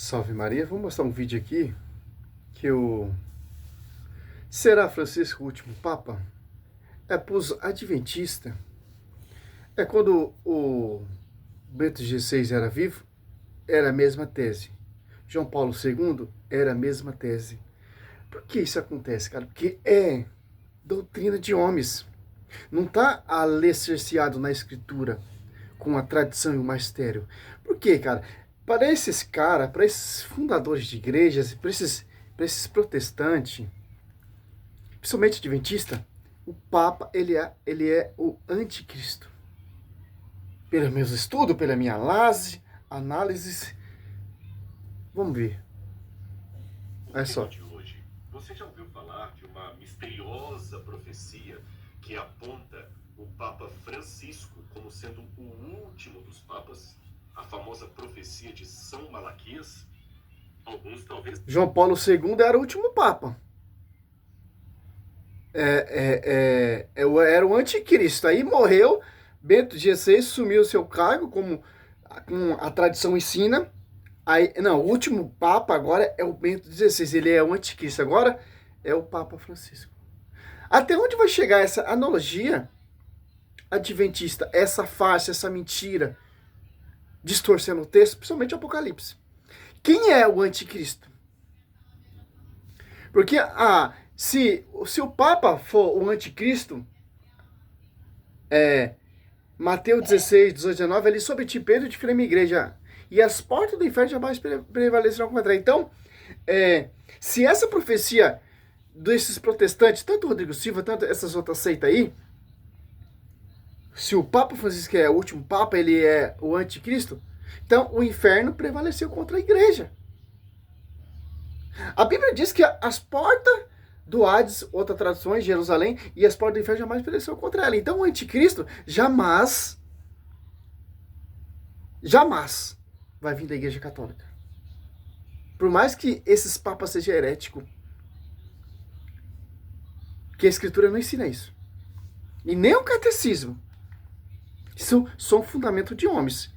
Salve Maria, vou mostrar um vídeo aqui que o será Francisco o último Papa? É para os adventistas. É quando o Bento XVI era vivo, era a mesma tese. João Paulo II era a mesma tese. Por que isso acontece, cara? Porque é doutrina de homens. Não está alicerciado na escritura, com a tradição e o magistério. Por quê, cara? Para esses caras, para esses fundadores de igrejas, para esses protestantes, principalmente adventista, o Papa ele é o anticristo. Pelos meus estudos, pela minha análise, vamos ver. Olha só. De hoje, você já ouviu falar de uma misteriosa profecia que aponta o Papa Francisco como sendo o último dos papas? A famosa profecia de São Malaquias? Alguns talvez... João Paulo II era o último Papa. Era o anticristo. Aí morreu, Bento XVI assumiu o seu cargo, como a tradição ensina. Aí, não, o último Papa agora é o Bento XVI, ele é o anticristo. Agora é o Papa Francisco. Até onde vai chegar essa analogia adventista, essa farsa, essa mentira, distorcendo o texto, principalmente o Apocalipse? Quem é o anticristo? Porque se o Papa for o anticristo, Mateus 16, 18, 19, ele sob ti Pedro de firme igreja, e as portas do inferno jamais prevalecerão contra ele. Então, se essa profecia desses protestantes, tanto Rodrigo Silva, tanto essas outras seitas aí, se o Papa Francisco é o último Papa, ele é o anticristo, então o inferno prevaleceu contra a igreja. A Bíblia diz que as portas do Hades, outra tradução, Jerusalém, e as portas do inferno jamais prevaleceram contra ela. Então o anticristo jamais vai vir da igreja católica. Por mais que esses papas sejam heréticos, que a escritura não ensina isso. E nem o catecismo. Isso são um fundamento de homens,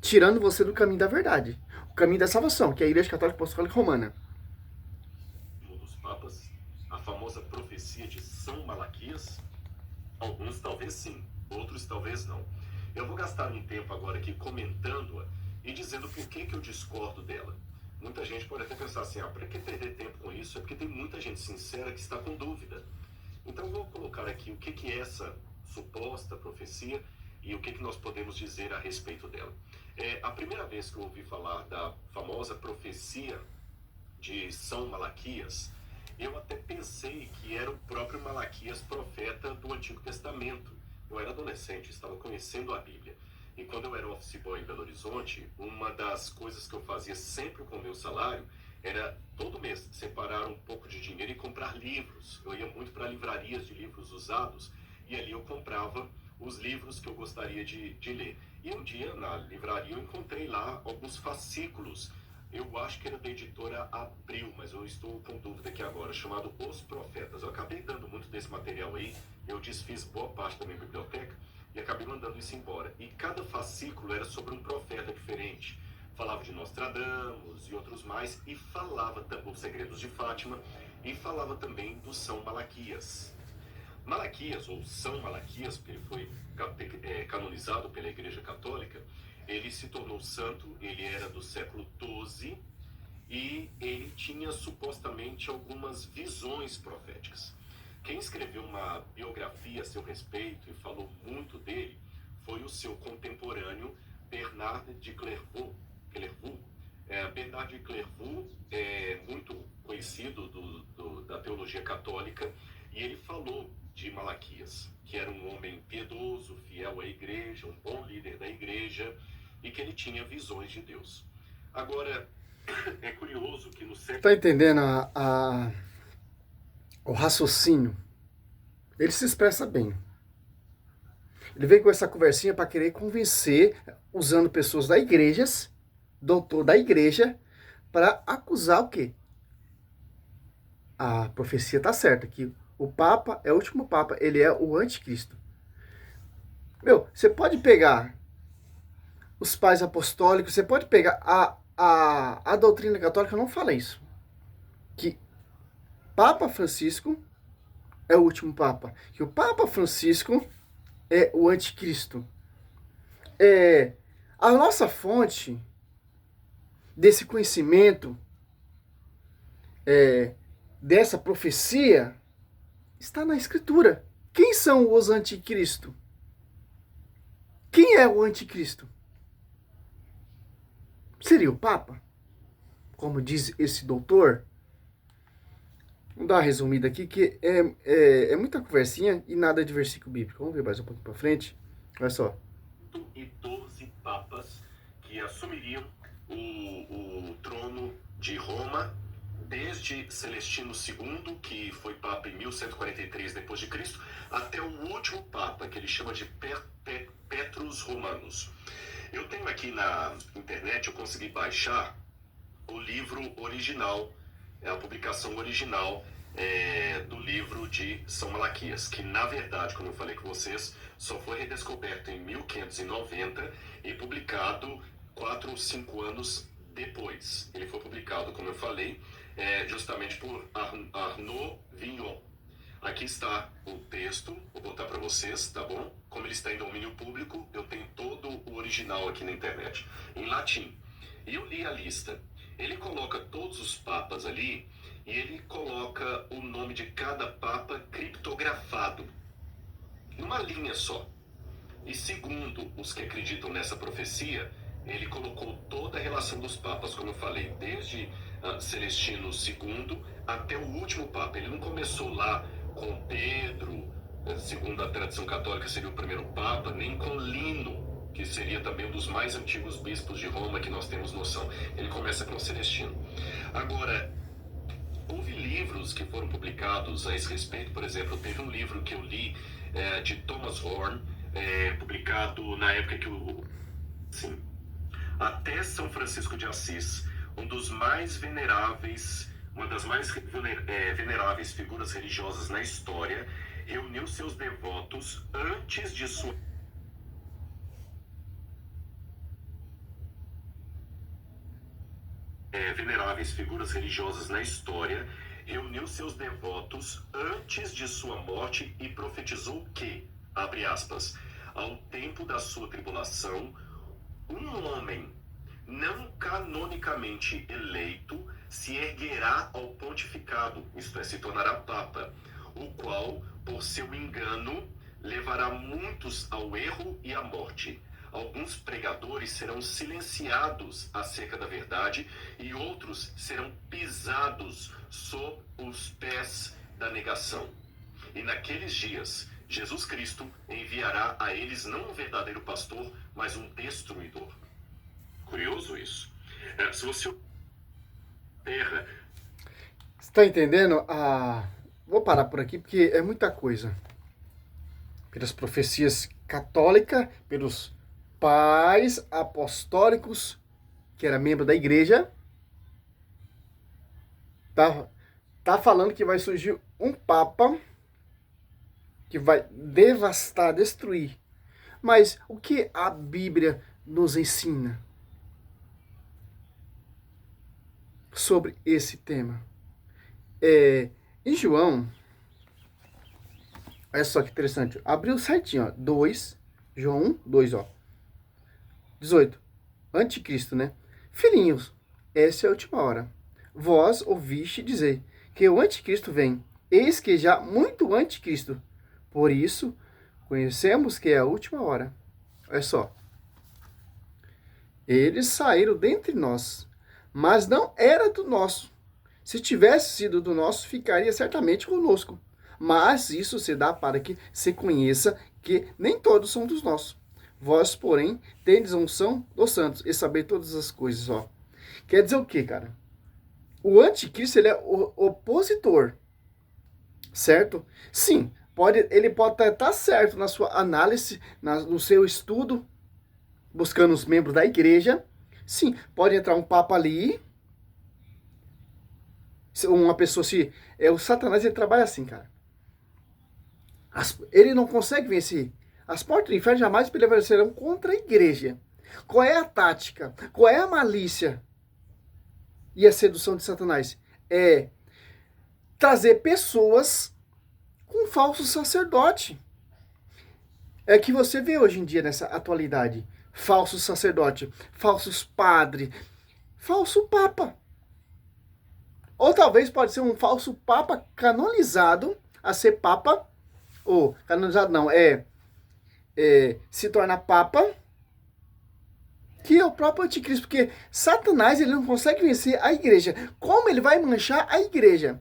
tirando você do caminho da verdade, o caminho da salvação, que é a Igreja Católica Apostólica Romana. Dos papas, a famosa profecia de São Malaquias? Alguns talvez sim, outros talvez não. Eu vou gastar um tempo agora aqui comentando-a e dizendo por que eu discordo dela. Muita gente pode até pensar assim, para que perder tempo com isso? É porque tem muita gente sincera que está com dúvida. Então vou colocar aqui o que é essa suposta profecia e o que nós podemos dizer a respeito dela. A primeira vez que eu ouvi falar da famosa profecia de São Malaquias, eu até pensei que era o próprio Malaquias, profeta do Antigo Testamento. Eu era adolescente, estava conhecendo a Bíblia. E quando eu era office boy em Belo Horizonte, uma das coisas que eu fazia sempre com o meu salário era, todo mês, separar um pouco de dinheiro e comprar livros. Eu ia muito para livrarias de livros usados e ali eu comprava os livros que eu gostaria de ler. E um dia, na livraria, eu encontrei lá alguns fascículos. Eu acho que era da editora Abril, mas eu estou com dúvida aqui agora, chamado Os Profetas. Eu acabei dando muito desse material aí, eu desfiz boa parte da minha biblioteca e acabei mandando isso embora. E cada fascículo era sobre um profeta diferente. Falava de Nostradamus e outros mais, e falava dos segredos de Fátima, e falava também do São Malaquias. Malaquias, ou São Malaquias, porque ele foi canonizado pela Igreja Católica, ele se tornou santo, ele era do século XII, e ele tinha supostamente algumas visões proféticas. Quem escreveu uma biografia a seu respeito e falou muito dele foi o seu contemporâneo Bernard de Clairvaux. Bernard de Clairvaux é muito conhecido da teologia católica, e ele falou de Malaquias, que era um homem piedoso, fiel à igreja, um bom líder da igreja, e que ele tinha visões de Deus. Agora, é curioso que no século... Tá entendendo o raciocínio? Ele se expressa bem. Ele vem com essa conversinha para querer convencer, usando pessoas da igreja, doutor da igreja, para acusar o quê? A profecia tá certa, que o Papa é o último Papa, ele é o anticristo. Você pode pegar os pais apostólicos, você pode pegar a doutrina católica não fala isso. Que Papa Francisco é o último Papa. Que o Papa Francisco é o anticristo. A nossa fonte desse conhecimento, dessa profecia, está na Escritura. Quem são os anticristo? Quem é o anticristo? Seria o Papa? Como diz esse doutor? Vamos dar uma resumida aqui, que é muita conversinha e nada de versículo bíblico. Vamos ver mais um pouquinho para frente. Olha só. E 12 papas que assumiriam o trono de Roma, desde Celestino II, que foi papa em 1143 depois de Cristo, até o último papa, que ele chama de Petrus Romanus. Eu tenho aqui na internet, eu consegui baixar o livro original, a publicação original do livro de São Malaquias, que na verdade, como eu falei com vocês, só foi redescoberto em 1590 e publicado 4 ou 5 anos depois. Ele foi publicado, como eu falei, justamente por Arnaud Vignon. Aqui está o texto, vou botar para vocês, tá bom? Como ele está em domínio público, eu tenho todo o original aqui na internet, em latim. E eu li a lista. Ele coloca todos os papas ali e ele coloca o nome de cada papa criptografado, numa linha só. E segundo os que acreditam nessa profecia, ele colocou toda a relação dos papas, como eu falei, desde Celestino II até o último papa. Ele não começou lá com Pedro, segundo a tradição católica seria o primeiro papa, nem com Lino, que seria também um dos mais antigos bispos de Roma, que nós temos noção. Ele começa com Celestino. Agora, houve livros que foram publicados a esse respeito. Por exemplo, teve um livro que eu li de Thomas Horn, publicado na época que até São Francisco de Assis, uma das mais veneráveis figuras religiosas na história, reuniu seus devotos antes de sua veneráveis figuras religiosas na história, reuniu seus devotos antes de sua morte e profetizou que, abre aspas, ao tempo da sua tribulação, um homem não canonicamente eleito se erguerá ao pontificado, isto é, se tornará papa, o qual, por seu engano, levará muitos ao erro e à morte. Alguns pregadores serão silenciados acerca da verdade e outros serão pisados sob os pés da negação. E naqueles dias, Jesus Cristo enviará a eles não um verdadeiro pastor, mas um destruidor. Curioso isso. Se você terra... Você está entendendo? Vou parar por aqui porque é muita coisa. Pelas profecias católicas, pelos pais apostólicos, que era membro da igreja, tá falando que vai surgir um papa que vai devastar, destruir. Mas o que a Bíblia nos ensina sobre esse tema? Em João, olha só que interessante, abriu certinho, ó, João 1, 2, ó. 18. Anticristo, né? Filhinhos, essa é a última hora. Vós ouviste dizer que o anticristo vem. Eis que já muito anticristo. Por isso, conhecemos que é a última hora. Olha só. Eles saíram dentre nós, mas não era do nosso. Se tivesse sido do nosso, ficaria certamente conosco. Mas isso se dá para que se conheça que nem todos são dos nossos. Vós, porém, tendes a unção dos santos e saber todas as coisas, ó. Quer dizer o quê, cara? O anticristo, ele é o opositor, certo? Sim, ele pode estar certo na sua análise, no seu estudo, buscando os membros da igreja. Sim, pode entrar um papa ali, uma pessoa, o Satanás, ele trabalha assim, cara. Ele não consegue vencer. As portas do inferno jamais prevalecerão contra a igreja. Qual é a tática? Qual é a malícia e a sedução de Satanás? É trazer pessoas com falso sacerdote. É que você vê hoje em dia nessa atualidade. Falso sacerdote, falsos padres, falso papa. Ou talvez pode ser um falso papa canonizado a ser papa, ou canonizado não, se torna papa, que é o próprio anticristo, porque Satanás ele não consegue vencer a igreja. Como ele vai manchar a igreja?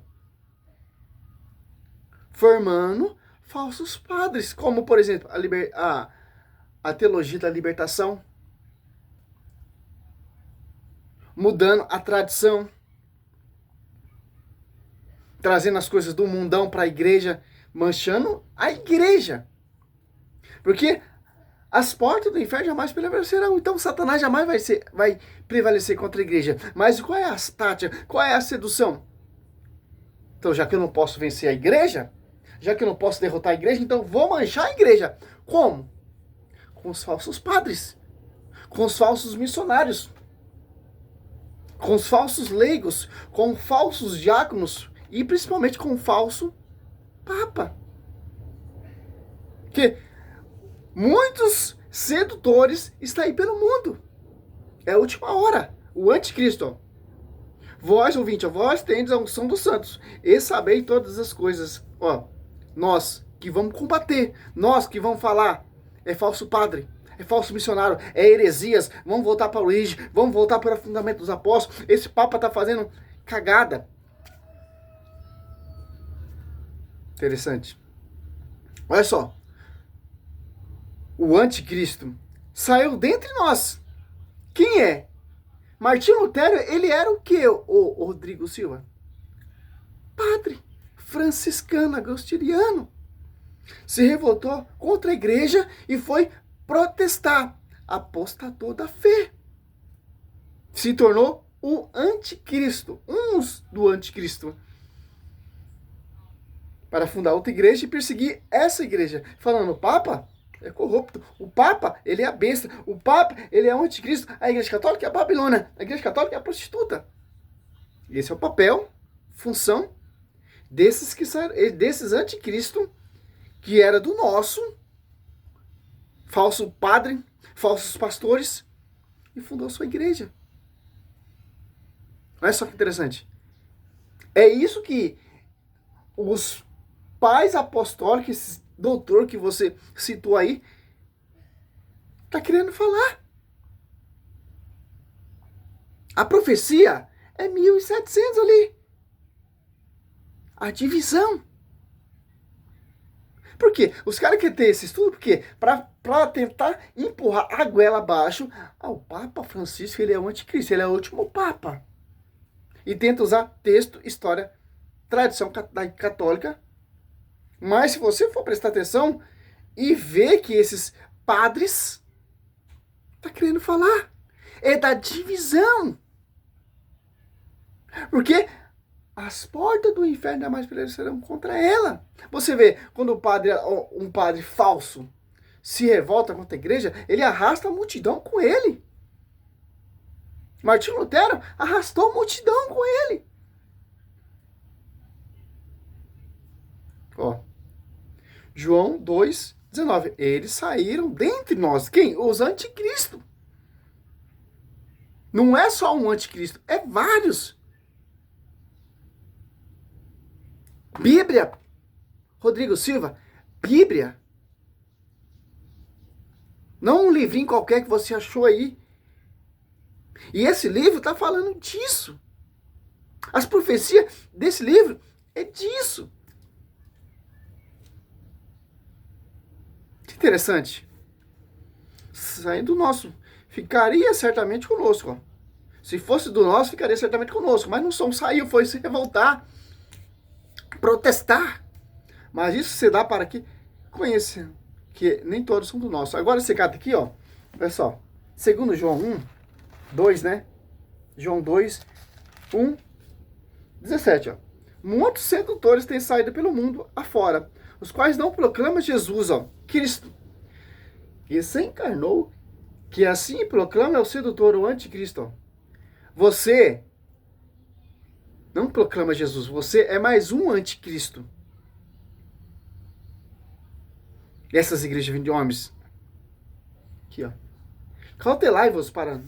Formando falsos padres, como por exemplo a teologia da libertação, mudando a tradição, trazendo as coisas do mundão para a igreja, manchando a igreja. Porque as portas do inferno jamais prevalecerão. Então Satanás jamais vai prevalecer contra a igreja. Mas qual é a tática? Qual é a sedução? Então, já que eu não posso vencer a igreja, já que eu não posso derrotar a igreja, então vou manchar a igreja. Como? Com os falsos padres, com os falsos missionários, com os falsos leigos, com falsos diáconos e principalmente com o falso papa. Que muitos sedutores estão aí pelo mundo. É a última hora. O anticristo. Vós, ouvinte, vós tendes a unção dos santos e sabei todas as coisas. Nós que vamos combater, nós que vamos falar, é falso padre, é falso missionário, é heresias, vamos voltar para a origem, vamos voltar para o fundamento dos apóstolos. Esse papa está fazendo cagada. Interessante. Olha só. O anticristo saiu dentre nós. Quem é? Martinho Lutero, ele era o quê, o Rodrigo Silva? Padre franciscano, agostiniano. Se revoltou contra a igreja e foi protestar. Apostatou da fé. Se tornou o anticristo, do anticristo. Para fundar outra igreja e perseguir essa igreja. Falando, o Papa é corrupto. O Papa, ele é a besta. O Papa, ele é o anticristo. A igreja católica é a Babilônia. A igreja católica é a prostituta. Esse é o papel, função desses anticristo, que era do nosso, falso padre, falsos pastores, e fundou sua igreja. Olha só que interessante. É isso que os pais apostólicos, esse doutor que você citou aí, está querendo falar. A profecia é 1700 ali. A divisão. Por quê? Os caras querem ter esse estudo, porque para tentar empurrar a goela abaixo, o Papa Francisco, ele é o anticristo, ele é o último Papa. E tenta usar texto, história, tradição católica. Mas se você for prestar atenção e ver que esses padres tá querendo falar, é da divisão. Porque as portas do inferno jamais prevalecerão contra ela. Você vê, quando um padre falso se revolta contra a igreja, ele arrasta a multidão com ele. Martinho Lutero arrastou a multidão com ele. João 2,19. Eles saíram dentre nós. Quem? Os anticristo. Não é só um anticristo, é vários. Bíblia, Rodrigo Silva, Bíblia. Não um livrinho qualquer que você achou aí. E esse livro está falando disso. As profecias desse livro é disso. Que interessante. Saindo do nosso, ficaria certamente conosco. Se fosse do nosso, ficaria certamente conosco. Mas não saiu, foi se revoltar. Protestar. Mas isso se dá para que conhecer que nem todos são do nosso. Agora esse cara aqui, olha só. Segundo João 2, né? João 2, 1, 17, Muitos sedutores têm saído pelo mundo afora, os quais não proclamam Jesus, Cristo, que se encarnou, que assim proclama o sedutor, o anticristo. Você não proclama Jesus. Você é mais um anticristo. E essas igrejas vêm de homens. Aqui, ó. Cautelai-vos para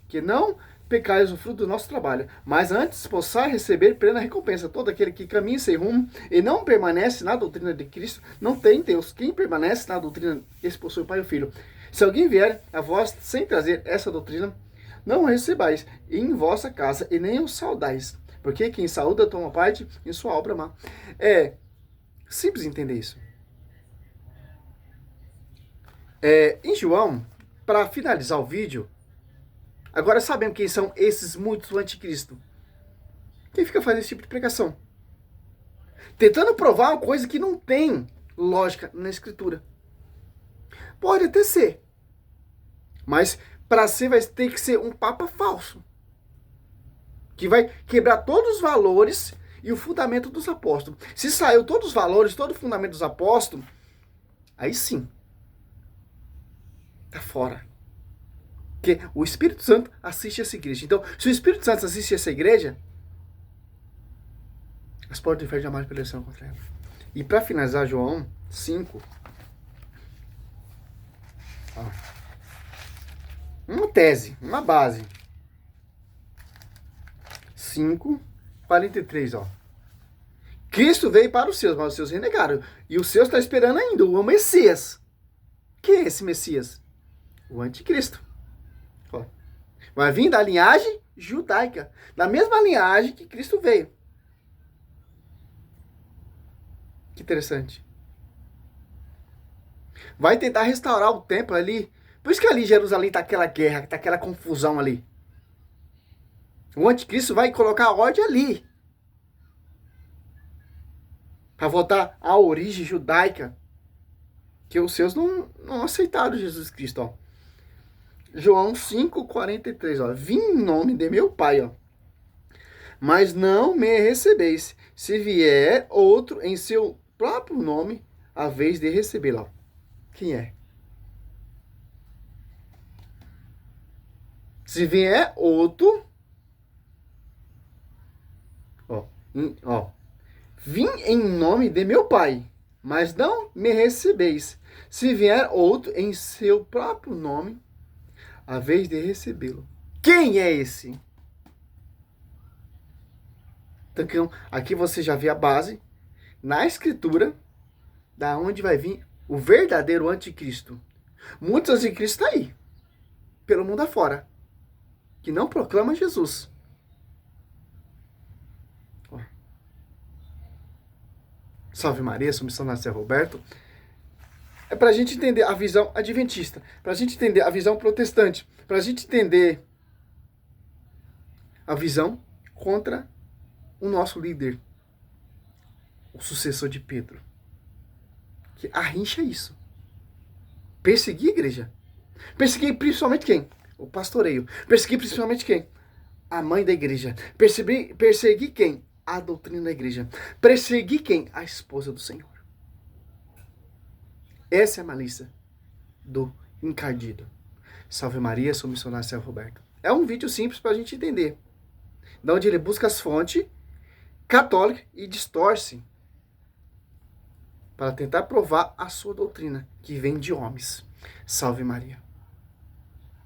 que não pecais o fruto do nosso trabalho, mas antes possais receber plena recompensa. Todo aquele que caminha sem rumo e não permanece na doutrina de Cristo, não tem Deus. Quem permanece na doutrina, esse possui o Pai e o Filho. Se alguém vier a vós sem trazer essa doutrina, não o recebais em vossa casa e nem o saudais, porque quem saúda toma parte em sua obra má. É simples entender isso. Em João, para finalizar o vídeo, agora sabemos quem são esses muitos anticristo. Quem fica fazendo esse tipo de pregação? Tentando provar uma coisa que não tem lógica na escritura. Pode até ser. Mas para ser vai ter que ser um papa falso. Que vai quebrar todos os valores e o fundamento dos apóstolos. Se saiu todos os valores, todo o fundamento dos apóstolos, aí sim. Tá fora. Porque o Espírito Santo assiste essa igreja. Então, se o Espírito Santo assiste essa igreja, as portas do inferno jamais prevalecerão contra ela. E para finalizar, João 5. Uma tese, uma base. 5:43, ó. Cristo veio para os seus, mas os seus renegaram. E os seus estão esperando ainda o Messias. Quem é esse Messias? O anticristo. Ó. Vai vir da linhagem judaica. Da mesma linhagem que Cristo veio. Que interessante. Vai tentar restaurar o templo ali. Por isso que ali Jerusalém está aquela guerra, está aquela confusão ali. O anticristo vai colocar ordem ali. Para voltar à origem judaica. Que os seus não aceitaram Jesus Cristo, ó. João 5:43, ó. Vim em nome de meu Pai, ó. Mas não me recebeis. Se vier outro em seu próprio nome, a vez de recebê-lo, ó. Quem é? Se vier outro, ó. Vim em nome de meu Pai, mas não me recebeis. Se vier outro em seu próprio nome, a vez de recebê-lo. Quem é esse? Então, aqui você já vê a base na escritura da onde vai vir o verdadeiro anticristo. Muitos anticristos estão aí, pelo mundo afora, que não proclamam Jesus. Ó. Salve Maria, sou missionário Zé Roberto. É para a gente entender a visão adventista, para a gente entender a visão protestante, para a gente entender a visão contra o nosso líder, o sucessor de Pedro. Que arrincha isso. Perseguir a igreja. Perseguir principalmente quem? O pastoreio. Perseguir principalmente quem? A mãe da igreja. Perseguir quem? A doutrina da igreja. Perseguir quem? A esposa do Senhor. Essa é a malícia do encardido. Salve Maria, sou missionário Zé Roberto. É um vídeo simples para a gente entender. De onde ele busca as fontes católicas e distorce para tentar provar a sua doutrina, que vem de homens. Salve Maria.